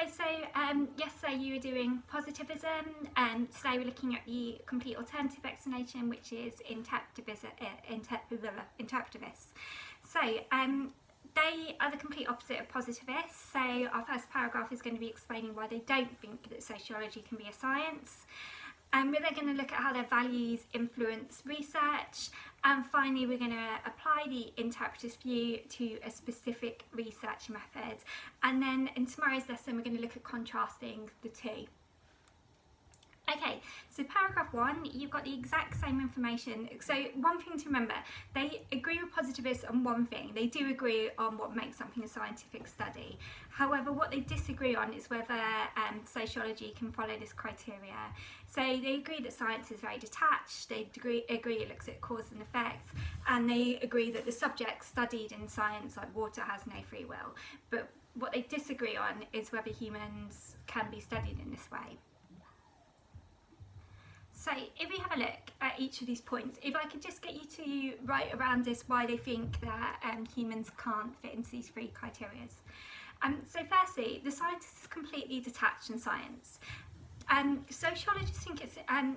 guys, so yesterday you were doing positivism, and today we're looking at the complete alternative explanation, which is interpretivists. So they are the complete opposite of positivists. So our first paragraph is going to be explaining why they don't think that sociology can be a science. We're then going to look at how their values influence research, and finally we're going to apply the interpretivist view to a specific research method, and then in tomorrow's lesson we're going to look at contrasting the two. Okay, so paragraph 1, you've got the exact same information. So one thing to remember, they agree with positivists on one thing. They do agree on what makes something a scientific study. However, what they disagree on is whether sociology can follow this criteria. So they agree that science is very detached, they agree it looks at cause and effect, and they agree that the subjects studied in science, like water, has no free will. But what they disagree on is whether humans can be studied in this way. So if we have a look at each of these points, if I could just get you to write around this why they think that humans can't fit into these three criteria. So firstly, the scientist is completely detached from science. Sociologists think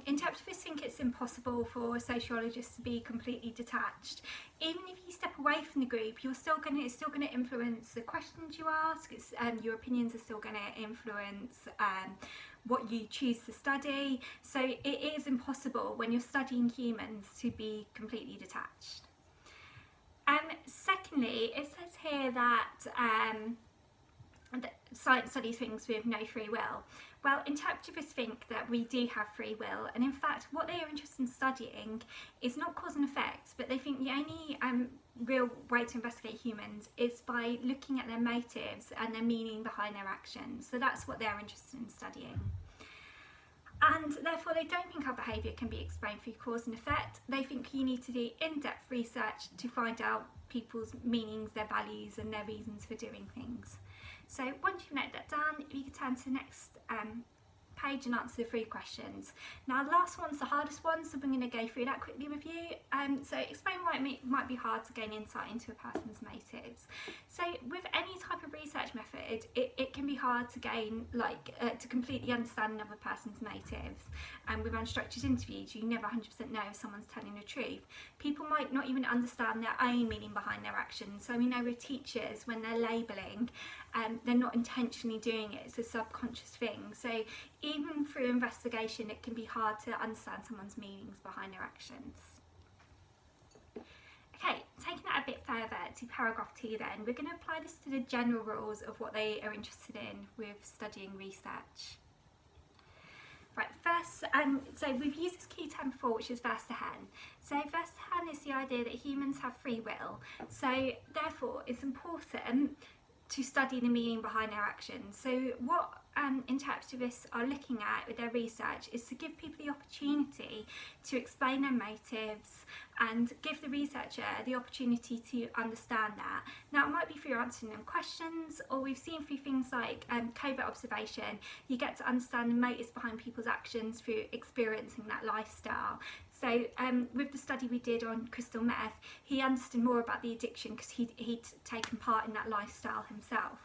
interpretivists think it's impossible for sociologists to be completely detached. Even if you step away from the group, it's still going to influence the questions you ask. Your opinions are still going to influence what you choose to study. So it is impossible when you're studying humans to be completely detached. Secondly, it says here that science studies things with no free will. Well, interpretivists think that we do have free will, and in fact what they are interested in studying is not cause and effect, but they think the only real way to investigate humans is by looking at their motives and their meaning behind their actions. So that's what they're interested in studying. And therefore they don't think our behaviour can be explained through cause and effect. They think you need to do in-depth research to find out people's meanings, their values and their reasons for doing things. So once you've noted that down, you can turn to the next page and answer the 3 questions. Now the last one's the hardest one, so I'm going to go through that quickly with you. So explain why it might be hard to gain insight into a person's motives. So with any type of research method, it can be hard to gain, to completely understand another person's motives. And with unstructured interviews, you never 100% know if someone's telling the truth. People might not even understand their own meaning behind their actions. So we know with teachers, when they're labelling, they're not intentionally doing it, it's a subconscious thing. So even through investigation, it can be hard to understand someone's meanings behind their actions. Okay, taking that a bit further to paragraph 2 then, we're going to apply this to the general rules of what they are interested in with studying research. Right, first, so we've used this key term before, which is Verstehen. So Verstehen is the idea that humans have free will. So therefore, it's important to study the meaning behind their actions. So what interpretivists are looking at with their research is to give people the opportunity to explain their motives and give the researcher the opportunity to understand that. Now it might be through answering them questions, or we've seen through things like covert observation, you get to understand the motives behind people's actions through experiencing that lifestyle. So with the study we did on crystal meth, he understood more about the addiction because he'd taken part in that lifestyle himself.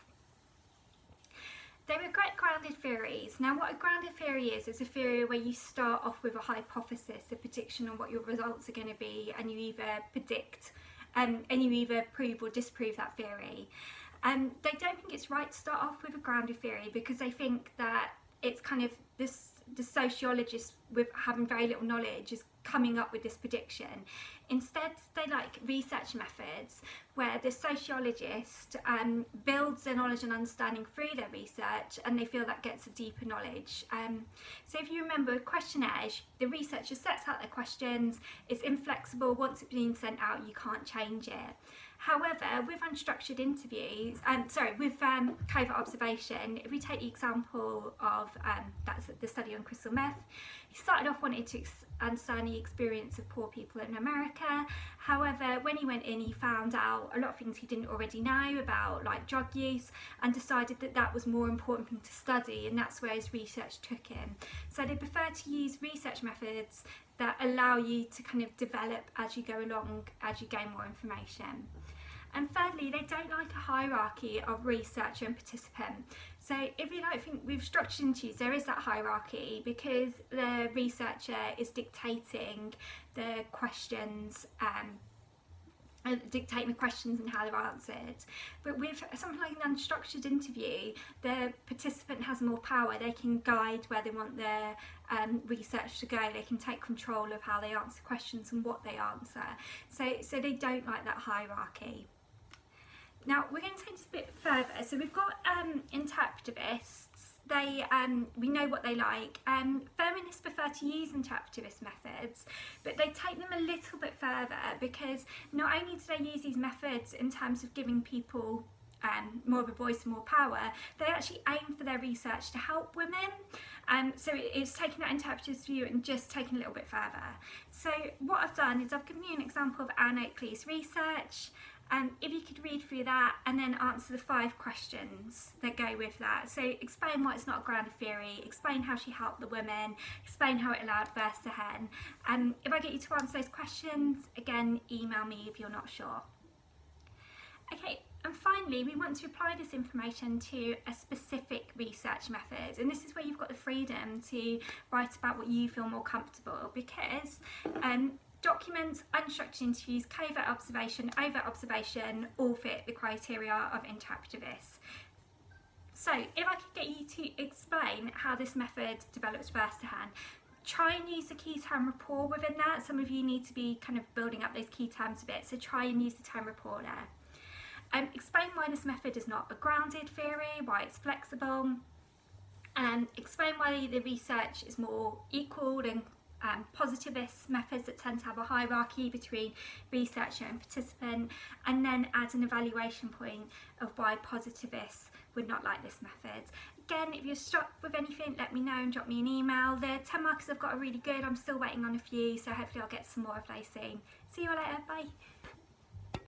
They were great grounded theories. Now what a grounded theory is a theory where you start off with a hypothesis, a prediction on what your results are going to be, and you either predict and you either prove or disprove that theory. They don't think it's right to start off with a grounded theory because they think that it's kind of the sociologist with having very little knowledge is coming up with this prediction. Instead, they like research methods where the sociologist builds their knowledge and understanding through their research, and they feel that gets a deeper knowledge. So if you remember with questionnaires, the researcher sets out their questions, it's inflexible, once it's been sent out you can't change it. However, with unstructured interviews, with covert observation, if we take the example of that's the study on crystal meth, he started off wanting to understand the experience of poor people in America. However, when he went in, he found out a lot of things he didn't already know about, like drug use, and decided that that was more important thing to study, and that's where his research took him. So they prefer to use research methods that allow you to kind of develop as you go along, as you gain more information. And thirdly, they don't like a hierarchy of researcher and participant. So if you like think with structured interviews, there is that hierarchy because the researcher is dictating the questions and how they're answered. But with something like an unstructured interview, the participant has more power. They can guide where they want their research to go. They can take control of how they answer questions and what they answer. So they don't like that hierarchy. Now we're going to take this a bit further. So we've got interpretivists. They we know what they like. Feminists prefer to use interpretivist methods, but they take them a little bit further because not only do they use these methods in terms of giving people more of a voice and more power, they actually aim for their research to help women. So it's taking that interpretivist view and just taking a little bit further. So what I've done is I've given you an example of Anne Oakley's research. If you could read through that and then answer the 5 questions that go with that. So explain why it's not a grounded theory, explain how she helped the women, explain how it allowed births to happen. If I get you to answer those questions, again, email me if you're not sure. Okay, and finally, we want to apply this information to a specific research method. And this is where you've got the freedom to write about what you feel more comfortable, because documents, unstructured interviews, covert observation, overt observation all fit the criteria of interpretivists. So if I could get you to explain how this method develops first hand, try and use the key term rapport within that. Some of you need to be kind of building up those key terms a bit, so try and use the term rapport there. Explain why this method is not a grounded theory, why it's flexible, and explain why the research is more equal than positivist methods that tend to have a hierarchy between researcher and participant, and then add an evaluation point of why positivists would not like this method. Again, if you're stuck with anything, let me know and drop me an email. The 10 markers I've got are really good. I'm still waiting on a few, so hopefully I'll get some more of those soon. See you all later, bye.